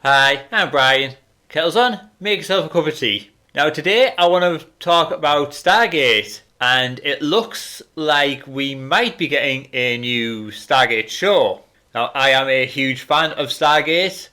Hi, I'm Brian. Kettle's on, make yourself a cup of tea. Now today I want to talk about Stargate, and it looks like we might be getting a new Stargate show. Now I am a huge fan of Stargate.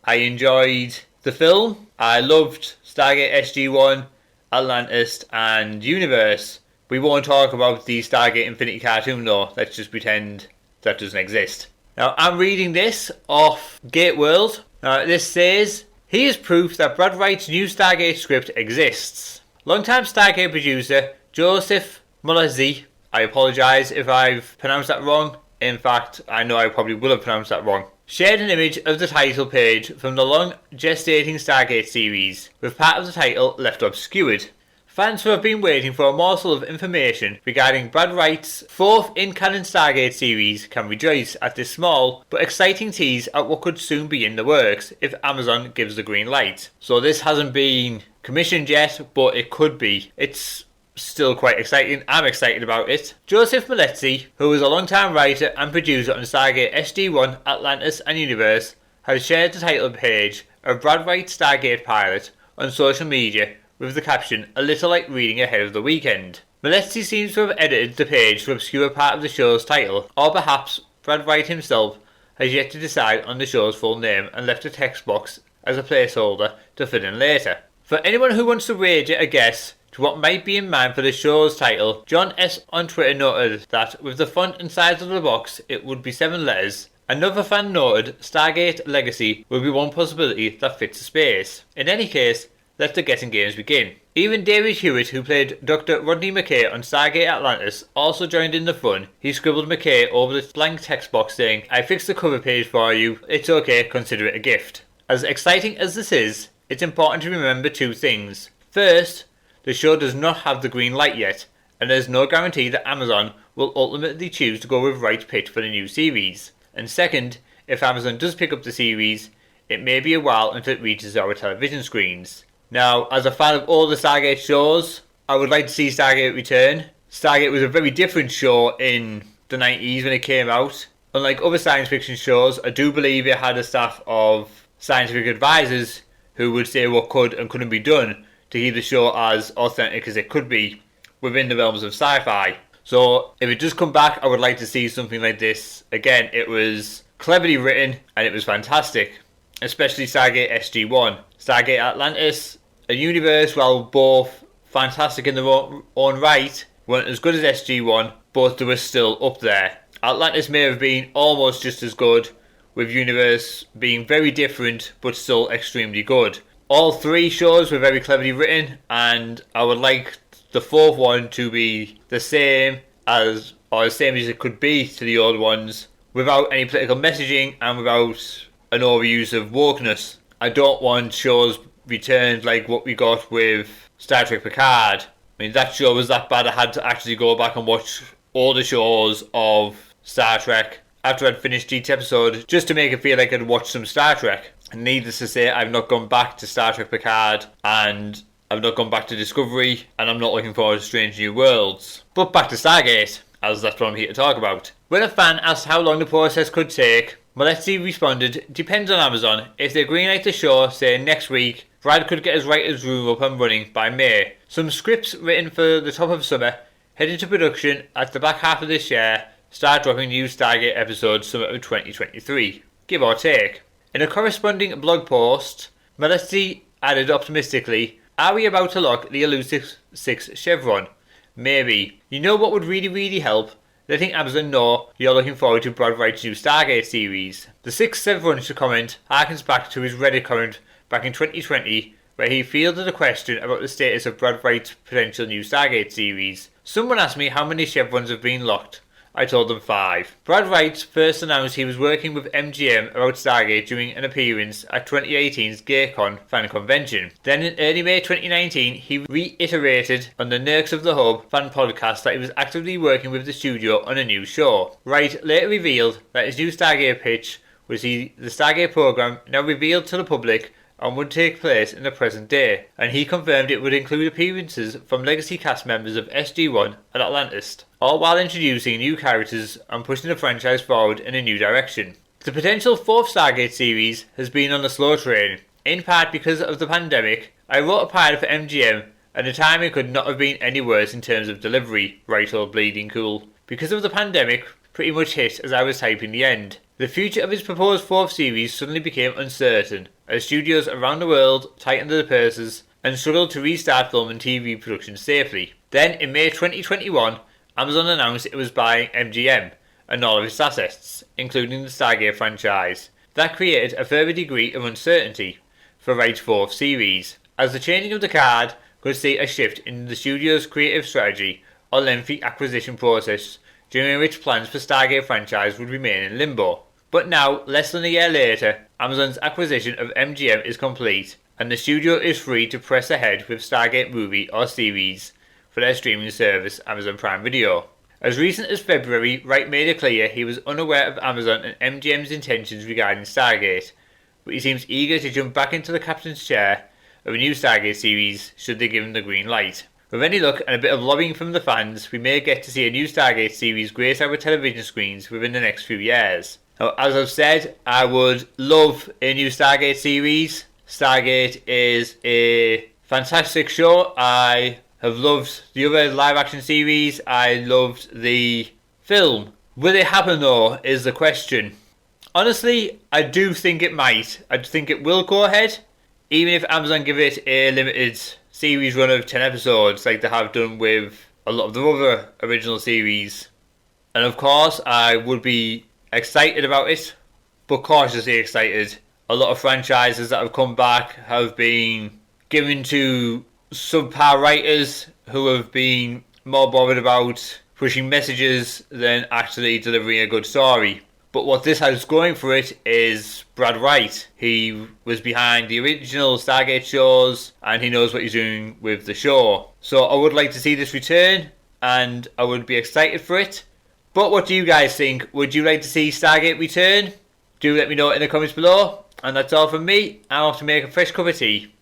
I enjoyed the film. I loved Stargate SG-1, Atlantis and Universe. We won't talk about the Stargate Infinity cartoon though, let's just pretend that doesn't exist. Now I'm reading this off Gateworld. Now this says, here's proof that Brad Wright's new Stargate script exists. Longtime Stargate producer Joseph Mulazi, I apologise if I've pronounced that wrong. In fact, I know I probably will have pronounced that wrong. Shared an image of the title page from the long gestating Stargate series, with part of the title left obscured. Fans who have been waiting for a morsel of information regarding Brad Wright's fourth in-canon Stargate series can rejoice at this small but exciting tease at what could soon be in the works if Amazon gives the green light. So this hasn't been commissioned yet, but it could be. It's still quite exciting. I'm excited about it. Joseph Mulazi, who is a long-time writer and producer on Stargate SG-1, Atlantis and Universe, has shared the title page of Brad Wright's Stargate pilot on social media with the caption, "A little like reading ahead of the weekend." Mulazi seems to have edited the page to obscure part of the show's title, or perhaps Brad Wright himself has yet to decide on the show's full name and left a text box as a placeholder to fill in later. For anyone who wants to wager a guess to what might be in mind for the show's title, John S. on Twitter noted that with the font and size of the box it would be 7 letters. Another fan noted Stargate Legacy would be one possibility that fits the space. In any case, let the guessing games begin. Even David Hewitt, who played Dr. Rodney McKay on Stargate Atlantis, also joined in the fun. He scribbled McKay over the blank text box saying, "I fixed the cover page for you. It's okay, consider it a gift." As exciting as this is, it's important to remember two things. First, the show does not have the green light yet, and there's no guarantee that Amazon will ultimately choose to go with Wright's pitch for the new series. And second, if Amazon does pick up the series, it may be a while until it reaches our television screens. Now, as a fan of all the Stargate shows, I would like to see Stargate return. Stargate was a very different show in the 90s when it came out. Unlike other science fiction shows, I do believe it had a staff of scientific advisors who would say what could and couldn't be done to keep the show as authentic as it could be within the realms of sci-fi. So, if it does come back, I would like to see something like this. Again, it was cleverly written and it was fantastic. Especially Stargate SG-1. Stargate Atlantis, a universe, while both fantastic in their own right, weren't as good as SG-1, but they were still up there. Atlantis may have been almost just as good, with Universe being very different, but still extremely good. All three shows were very cleverly written, and I would like the fourth one to be the same as it could be to the old ones, without any political messaging and without an overuse of wokeness. I don't want shows returned like what we got with Star Trek Picard. I mean, that show was that bad I had to actually go back and watch all the shows of Star Trek after I'd finished each episode just to make it feel like I'd watched some Star Trek. And needless to say, I've not gone back to Star Trek Picard, and I've not gone back to Discovery, and I'm not looking forward to Strange New Worlds. But back to Stargate, as that's what I'm here to talk about. When a fan asked how long the process could take, Mulazi responded, "Depends on Amazon. If they greenlight the show, say next week, Brad could get his writer's room up and running by May. Some scripts written for the top of summer head into production at the back half of this year, start dropping new Stargate episodes summer of 2023, give or take." In a corresponding blog post, Mulazi added optimistically, "Are we about to lock the elusive 6 chevron? Maybe. You know what would really help? Letting Amazon know you're looking forward to Brad Wright's new Stargate series." The 6th chevron comment harkens back to his Reddit comment back in 2020, where he fielded a question about the status of Brad Wright's potential new Stargate series. "Someone asked me how many chevrons have been locked. I told them 5. Brad Wright first announced he was working with MGM about Stargate during an appearance at 2018's GayCon fan convention. Then in early May 2019, he reiterated on the Nerds of the Hub fan podcast that he was actively working with the studio on a new show. Wright later revealed that his new Stargate pitch was the Stargate program now revealed to the public and would take place in the present day, and he confirmed it would include appearances from legacy cast members of SG-1 and Atlantis, all while introducing new characters and pushing the franchise forward in a new direction. The potential fourth Stargate series has been on a slow train, in part because of the pandemic. I wrote a pilot for MGM, and the timing could not have been any worse in terms of delivery, right or bleeding cool. Because of the pandemic, pretty much hit as I was typing the end. The future of his proposed fourth series suddenly became uncertain, as studios around the world tightened their purses and struggled to restart film and TV production safely. Then, in May 2021, Amazon announced it was buying MGM and all of its assets, including the Stargate franchise. That created a further degree of uncertainty for Wright's fourth series, as the changing of the card could see a shift in the studio's creative strategy or lengthy acquisition process, during which plans for Stargate franchise would remain in limbo. But now, less than a year later, Amazon's acquisition of MGM is complete, and the studio is free to press ahead with Stargate movie or series for their streaming service Amazon Prime Video. As recent as February, Wright made it clear he was unaware of Amazon and MGM's intentions regarding Stargate, but he seems eager to jump back into the captain's chair of a new Stargate series should they give him the green light. With any luck and a bit of lobbying from the fans, we may get to see a new Stargate series grace our television screens within the next few years. Now, as I've said, I would love a new Stargate series. Stargate is a fantastic show. I have loved the other live action series. I loved the film. Will it happen though, is the question. Honestly, I do think it might. I think it will go ahead, even if Amazon give it a limited series run of 10 episodes like they have done with a lot of the other original series. And of course, I would be excited about it, but cautiously excited. A lot of franchises that have come back have been given to subpar writers who have been more bothered about pushing messages than actually delivering a good story. But what this has going for it is Brad Wright. He was behind the original Stargate shows and he knows what he's doing with the show. So I would like to see this return and I would be excited for it. But what do you guys think? Would you like to see Stargate return? Do let me know in the comments below. And that's all from me. I'm off to make a fresh cup of tea.